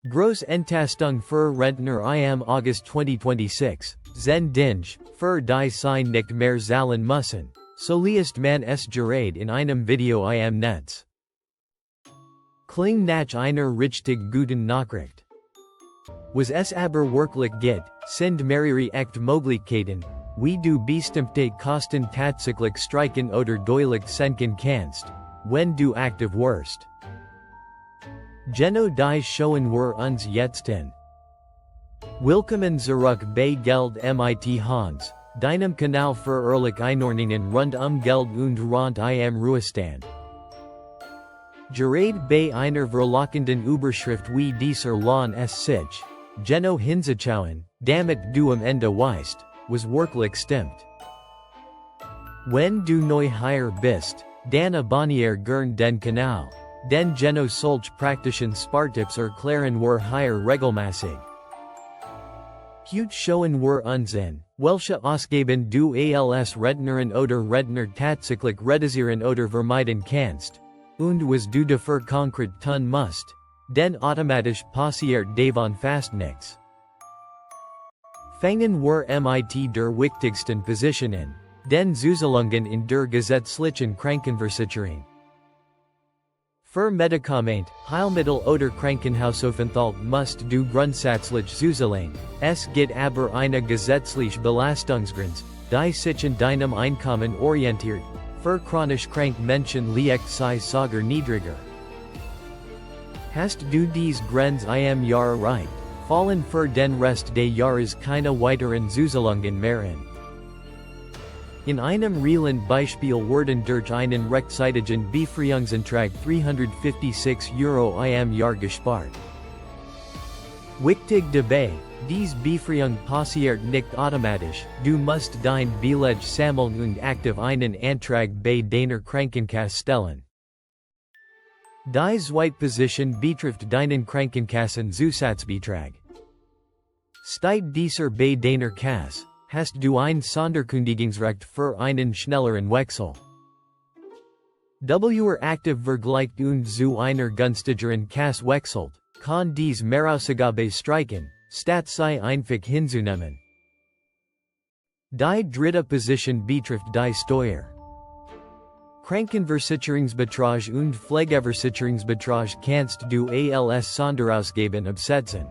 Große Entlastung für Rentner im August 2026, Dinge, für die sein nicht mehr zahlen müssen, so liest man es gerade in einem Video im Netz. Klingt nach einer richtig guten Nachricht. Was es aber wirklich geht, sind mehrere echt Möglichkeiten, wie du bestimmte Kosten tatsächlich streichen oder deutlich senken kannst, wenn du aktiv wirst. Genau die schauen wir uns jetzt an. Willkommen zurück bei Geld mit Hans, deinem Kanal für ehrliche Einordnungen rund Geld und rund im Ruhestand. Gerade bei einer verlockenden Überschrift wie dieser lohnt es sich, genau hinzuschauen, damit du am Ende weißt, was wirklich stimmt. Wenn du neu hier bist, dann abonniere gern den Kanal, denn genau solche praktischen Spartipps erklären wir hier regelmäßig. Heute schauen wir uns an, welche Ausgaben du als Rentnerin oder Rentner tatsächlich reduzieren oder vermeiden kannst, und was du dafür konkret tun musst, denn automatisch passiert davon fast nichts. Fangen wir mit der wichtigsten Position an, den Zuzahlungen in der gesetzlichen Krankenversicherung. Für Medikament, Heilmittel oder Krankenhausaufenthalt musst du grundsätzlich zuzahlen, es gibt aber eine gesetzliche Belastungsgrenze, die sich an deinem Einkommen orientiert, für chronisch krank Menschen liegt sie sogar niedriger. Hast du dies Grenze im Jahr erreicht, fallen für den Rest des Jahres keine weiteren Zuzahlungen mehr an. In einem realen Beispiel werden durch einen rechtzeitigen Befreiungsantrag €356 im Jahr gespart. Wichtig dabei, dies Befreiung passiert nicht automatisch, du musst dein Beleg sammeln und aktiv einen Antrag bei deiner Krankenkasse stellen. Die zweite Position betrifft deinen Krankenkassenzusatzbetrag. Steigt dieser bei deiner Kasse, hast du ein Sonderkündigungsrecht für einen schnelleren Wechsel. Aktiv vergleicht und zu einer günstigeren Kasse wechselt, kann dies Mehrausgabe streichen, statt sie einfach hinzunehmen. Die dritte Position betrifft die Steuer. Krankenversicherungsbetrag und Pflegeversicherungsbetrag kannst du als Sonderausgaben absetzen.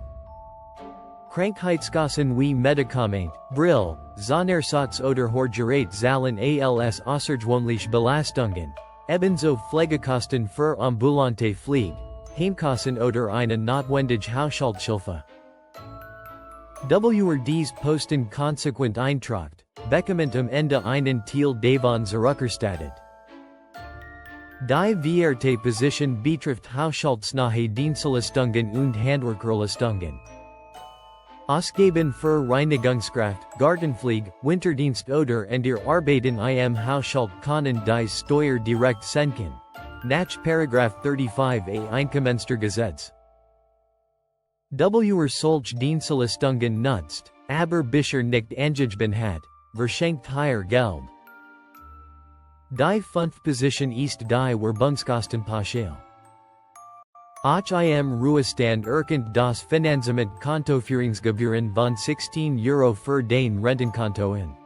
Krankheitskosten wie Medikament, Brill, Zahnersatz oder Horgerät zahlen als außergewöhnliche Belastungen, ebenso Pflegekosten für ambulante Pflege, Heimkosten oder eine notwendige Haushaltshilfe. Dies Posten konsequent eintragt, bekommt am Ende einen Teil davon zurückerstattet. Die vierte Position betrifft haushaltsnahe Dienstleistungen und Handwerkerleistungen. Ausgaben für Reinigungskraft, Gartenpflege, Winterdienst oder andere Arbeiten im Haushalt können die Steuer direkt senken. Nach Paragraph 35a Einkommenssteuergesetz. Solche Dienstleistungen nutzt, aber bisher nicht angegeben hat, verschenkt hier Geld. Die fünfte Position ist die Werbungskostenpauschale. Auch im Ruhestand erkennt das Finanzamt Kontoführungsgebühren von €16 für den Rentenkonto an.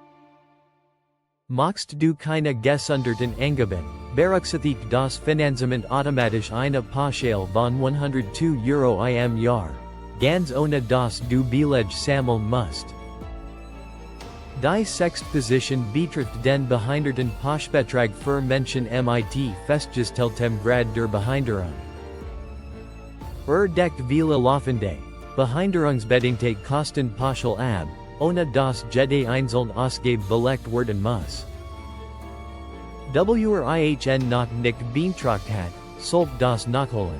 Machst du keine gesonderten Angaben, berücksichtigt das Finanzamt automatisch eine Pauschale von €102 im Jahr, ganz ohne dass du Beleg sammeln musst. Die sechste Position betrifft den behinderten Pauschbetrag für Menschen mit festgestelltem Grad der Behinderung. Deckt viele laufende, behinderungsbedingte Kosten pauschal ab, ohne dass jede einzelne Ausgabe belegt werden muss. Ihn noch nicht beantragt hat, sollt das nachholen.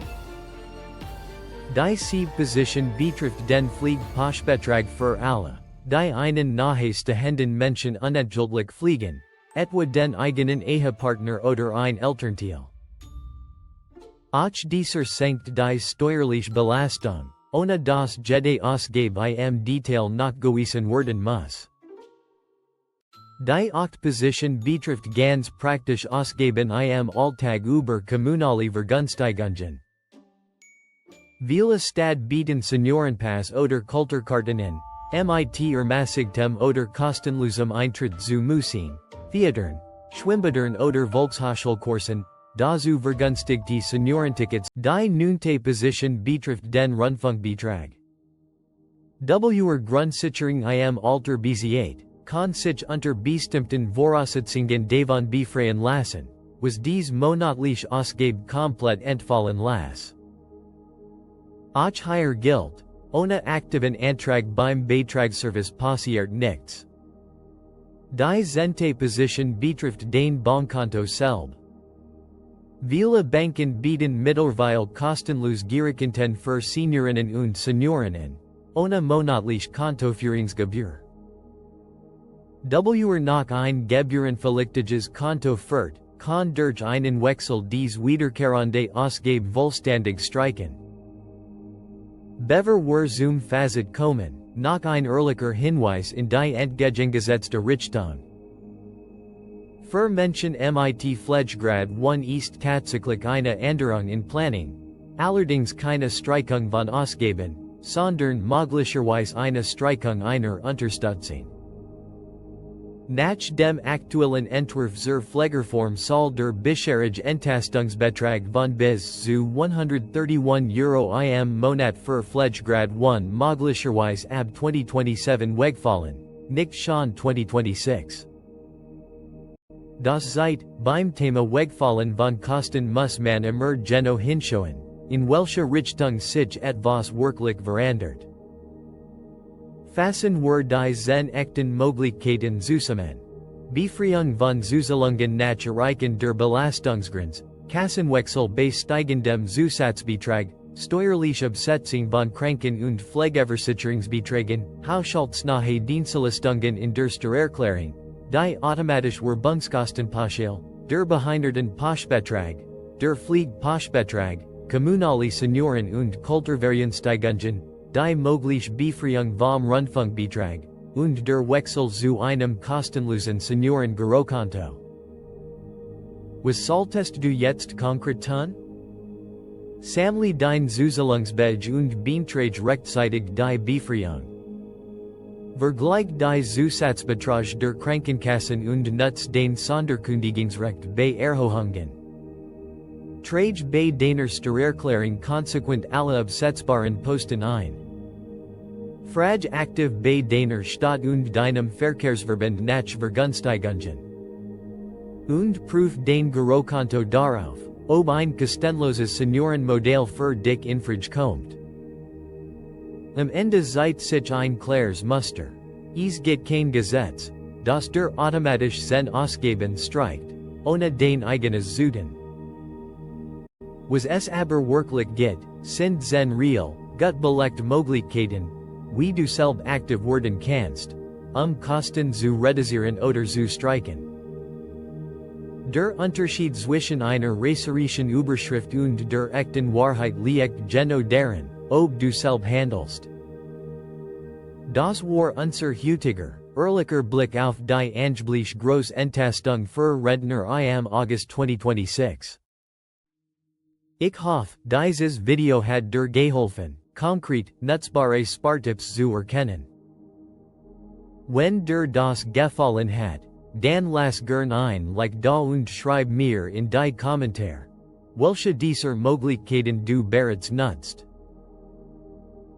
Die siebte Position betrifft den Pflegepauschbetrag für alle, die einen nahestehenden Menschen unentgeltlich pflegen, etwa den eigenen Ehepartner oder ein Elternteil. Auch dieser senkt die steuerliche Belastung, ohne dass jede Ausgabe im Detail nachgewiesen werden muss. Die achte Position betrifft ganz praktisch Ausgaben im Alltag über kommunale Vergünstigungen. Viele Stad bieten Seniorenpass oder Kulturkarten an. MIT Ermäßigtem oder kostenlosem Eintritt zu Museen, Theatern, Schwimmbädern oder Volkshochschulkursen, dazu vergünstigte Seniorentickets, die 9. Position betrifft den Rundfunkbetrag. W'r Grundsicherung im Alter besiegt, kann sich unter bestimmten Voraussetzungen davon befreien lassen, was dies monatliche Ausgaben komplett entfallen lässt. Auch hier gilt, ohne aktiven Antrag beim Beitragsservice passiert nichts. Die 10. Position betrifft den Bankkonto selb. Viele Banken bieten mittlerweile kostenlos Gierikonten für Seniorinnen und Seniorinnen, ohne monatliche Kontoführungsgebühr. W'r noch ein gebührenpflichtiges Konto führt, kann durch einen Wechsel dies wiederkehrende Ausgaben vollständig streichen. Bever zum Fazit kommen, noch ein ehrlicher Hinweis in die entgegengesetzte Richtung. Für Menschen mit Pflegegrad 1 ist tatsächlich eine Änderung in Planning, allerdings keine Streichung von Ausgaben, sondern möglicherweise eine Streichung einer Unterstützung. Nach dem aktuellen Entwurf zur Pflegereform soll der bisherige Entlastungsbetrag von bis zu €131 im Monat für Pflegegrad 1 möglicherweise ab 2027 wegfallen, nicht schon 2026. Das seit, beim Thema Wegfallen von Kosten muss man immer genau hinschauen, in welche Richtung sich etwas wirklich verändert. Fassen wir die 10 echten Möglichkeiten zusammen. Befreiung von Zuzahlungen nach Erreichen der Belastungsgrenze, Kassenwechsel bei steigendem Zusatzbetrag, steuerliche Absetzung von Kranken- und Pflegeversicherungsbeträgen, haushaltsnahe Dienstleistungen in der Steuererklärung, die automatische Werbungskostenpauschale, der Behindertenpauschbetrag, der Pflegepauschbetrag, kommunale Senioren- und Kulturvergünstigungen, die mögliche Befreiung vom Rundfunkbetrag, und der Wechsel zu einem kostenlosen Senioren-Girokonto. Was solltest du jetzt konkret tun? Sammle dein Zuzahlungsbedj und beantrage rechtzeitig die Befreiung. Vergleich die Zusatzbetrag der Krankenkassen und nutz den Sonderkündigungsrecht bei Erhöhungen. Trage bei deiner Steuererklärung konsequent alle absetzbaren Posten ein. Frage aktiv bei deiner Stadt und deinem Verkehrsverband nach Vergünstigungen. Und prüf den Girokonto darauf, ob ein kostenloses Seniorenmodell für dich in Frage kommt. Am Ende zeigt sich ein klares Muster. Es gibt kein Gesetz, das der automatisch seine Ausgaben streicht, ohne den eigenes Zutun. Was es aber wirklich gibt, sind 10 real, gut belegte Möglichkeiten, wie du selbst aktiv werden kannst, Kosten zu reduzieren oder zu streichen. Der Unterschied zwischen einer reißerischen Überschrift und der echten Wahrheit liegt genau darin, ob du selbst handelst. Das war unser heutiger, ehrlicher Blick auf die angebliche Große Entlastung für Rentner im August 2026. Ich hoffe, dieses Video hat dir geholfen, konkret, nutzbare Spartipps zu erkennen. Wenn dir das gefallen hat, dann lass gern ein Like da und schreib mir in die Kommentare, welche dieser Möglichkeiten du bereits nutzt.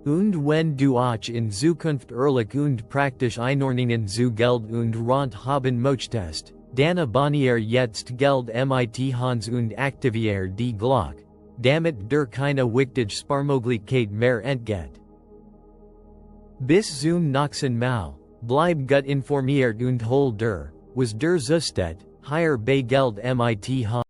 Und wenn du auch in Zukunft ehrlich und praktisch Einordnungen zu Geld und Rent haben möchtest, dann abonniere jetzt Geld mit Hans und aktiviere die Glocke, damit dir keine wichtige Sparmöglichkeit mehr entgeht. Bis zum nächsten Mal, bleib gut informiert und hol dir, was dir zustet, hier bei Geld mit Hans.